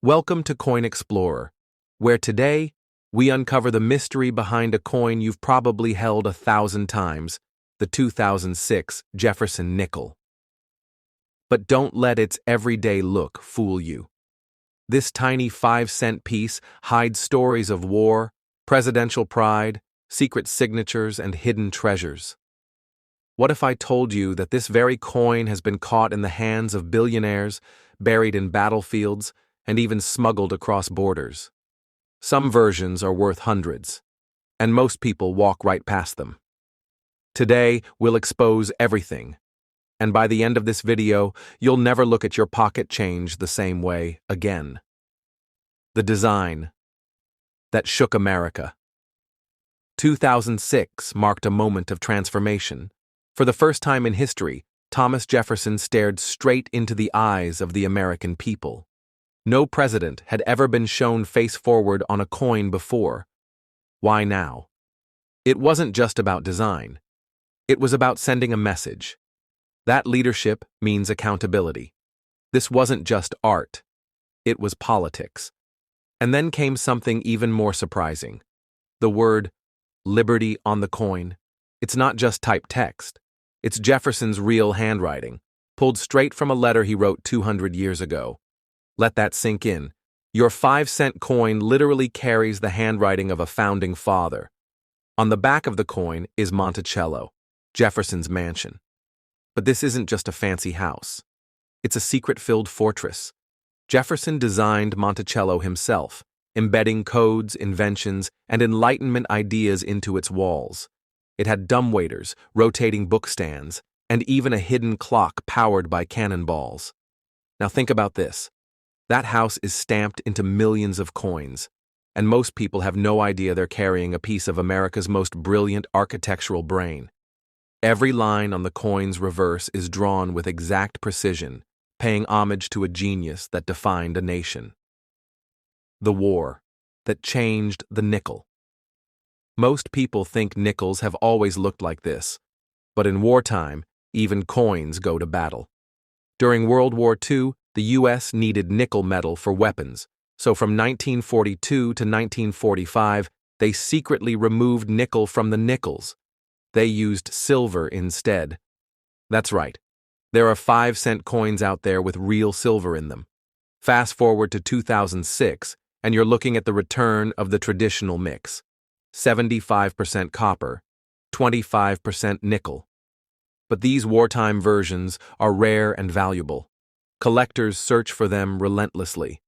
Welcome to Coin Explorer, where today we uncover the mystery behind a coin you've probably held 1,000 times, the 2006 Jefferson Nickel. But don't let its everyday look fool you. This tiny 5-cent piece hides stories of war, presidential pride, secret signatures, and hidden treasures. What if I told you that this very coin has been caught in the hands of billionaires, buried in battlefields, and even smuggled across borders? Some versions are worth hundreds, and most people walk right past them. Today, we'll expose everything, and by the end of this video, you'll never look at your pocket change the same way again. The design that shook America. 2006 marked a moment of transformation. For the first time in history, Thomas Jefferson stared straight into the eyes of the American people. No president had ever been shown face forward on a coin before. Why now? It wasn't just about design. It was about sending a message. That leadership means accountability. This wasn't just art. It was politics. And then came something even more surprising. The word liberty on the coin. It's not just typed text. It's Jefferson's real handwriting, pulled straight from a letter he wrote 200 years ago. Let that sink in. Your 5-cent coin literally carries the handwriting of a founding father. On the back of the coin is Monticello, Jefferson's mansion. But this isn't just a fancy house. It's a secret-filled fortress. Jefferson designed Monticello himself, embedding codes, inventions, and Enlightenment ideas into its walls. It had dumbwaiters, rotating bookstands, and even a hidden clock powered by cannonballs. Now think about this. That house is stamped into millions of coins, and most people have no idea they're carrying a piece of America's most brilliant architectural brain. Every line on the coin's reverse is drawn with exact precision, paying homage to a genius that defined a nation. The war that changed the nickel. Most people think nickels have always looked like this, but in wartime, even coins go to battle. During World War II, the U.S. needed nickel metal for weapons, so from 1942 to 1945, they secretly removed nickel from the nickels. They used silver instead. That's right. There are 5-cent coins out there with real silver in them. Fast forward to 2006, and you're looking at the return of the traditional mix. 75% copper, 25% nickel. But these wartime versions are rare and valuable. Collectors search for them relentlessly.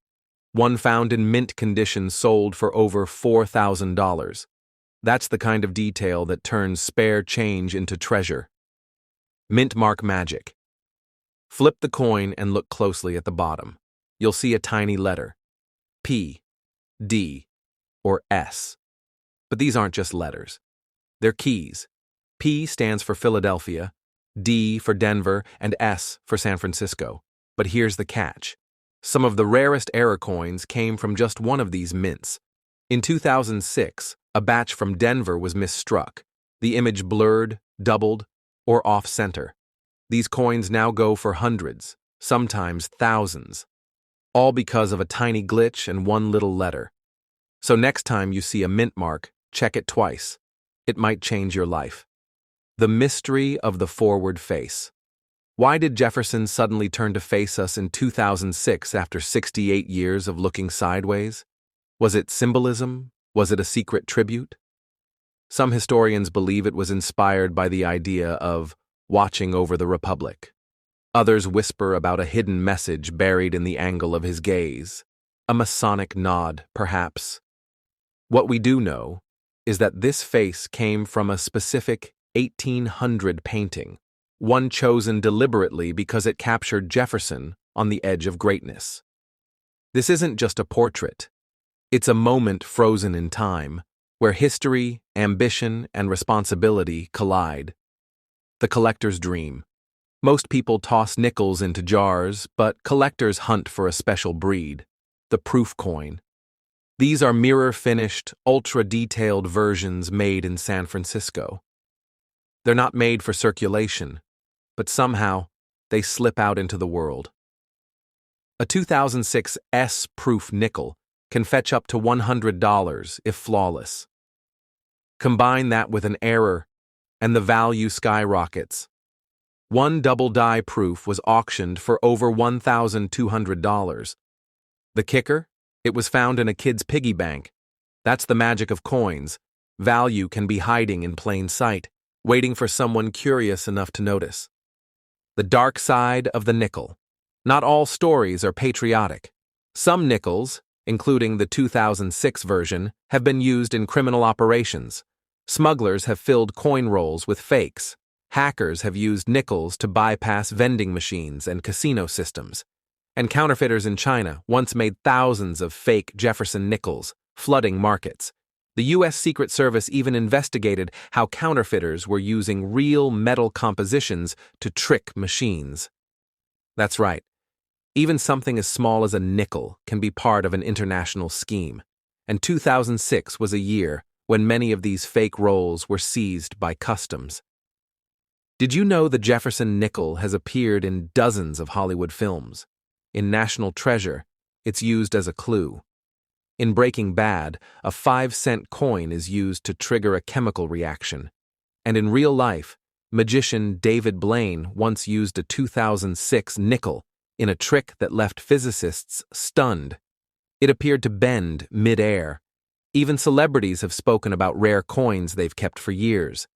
One found in mint condition sold for over $4,000. That's the kind of detail that turns spare change into treasure. Mint mark magic. Flip the coin and look closely at the bottom. You'll see a tiny letter. P, D, or S. But these aren't just letters. They're keys. P stands for Philadelphia, D for Denver, and S for San Francisco. But here's the catch. Some of the rarest error coins came from just one of these mints. In 2006, a batch from Denver was misstruck. The image blurred, doubled, or off-center. These coins now go for hundreds, sometimes thousands. All because of a tiny glitch and one little letter. So next time you see a mint mark, check it twice. It might change your life. The mystery of the forward face. Why did Jefferson suddenly turn to face us in 2006 after 68 years of looking sideways? Was it symbolism? Was it a secret tribute? Some historians believe it was inspired by the idea of watching over the Republic. Others whisper about a hidden message buried in the angle of his gaze. A Masonic nod, perhaps. What we do know is that this face came from a specific 1800 painting, one chosen deliberately because it captured Jefferson on the edge of greatness. This isn't just a portrait. It's a moment frozen in time, where history, ambition, and responsibility collide. The collector's dream. Most people toss nickels into jars, but collectors hunt for a special breed, the proof coin. These are mirror-finished, ultra-detailed versions made in San Francisco. They're not made for circulation, but somehow they slip out into the world. A 2006 S-proof nickel can fetch up to $100 if flawless. Combine that with an error, and the value skyrockets. One double-die proof was auctioned for over $1,200. The kicker? It was found in a kid's piggy bank. That's the magic of coins. Value can be hiding in plain sight, waiting for someone curious enough to notice. The dark side of the nickel. Not all stories are patriotic. Some nickels, including the 2006 version, have been used in criminal operations. Smugglers have filled coin rolls with fakes. Hackers have used nickels to bypass vending machines and casino systems. And counterfeiters in China once made thousands of fake Jefferson nickels, flooding markets. The U.S. Secret Service even investigated how counterfeiters were using real metal compositions to trick machines. That's right. Even something as small as a nickel can be part of an international scheme. And 2006 was a year when many of these fake rolls were seized by customs. Did you know the Jefferson nickel has appeared in dozens of Hollywood films? In National Treasure, it's used as a clue. In Breaking Bad, a 5-cent coin is used to trigger a chemical reaction. And in real life, magician David Blaine once used a 2006 nickel in a trick that left physicists stunned. It appeared to bend mid-air. Even celebrities have spoken about rare coins they've kept for years.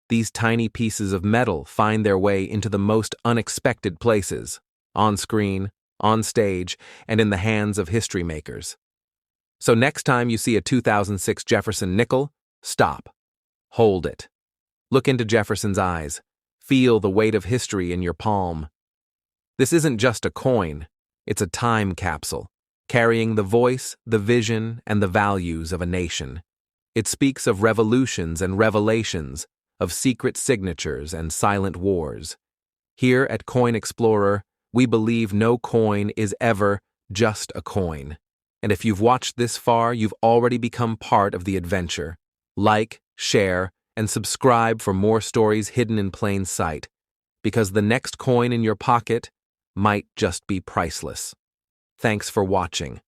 These tiny pieces of metal find their way into the most unexpected places, on screen, on stage, and in the hands of history makers. So next time you see a 2006 Jefferson nickel, stop. Hold it. Look into Jefferson's eyes. Feel the weight of history in your palm. This isn't just a coin, it's a time capsule, carrying the voice, the vision, and the values of a nation. It speaks of revolutions and revelations, of secret signatures and silent wars. Here at Coin Explorer, we believe no coin is ever just a coin. And if you've watched this far, you've already become part of the adventure. Like, share, and subscribe for more stories hidden in plain sight, because the next coin in your pocket might just be priceless. Thanks for watching.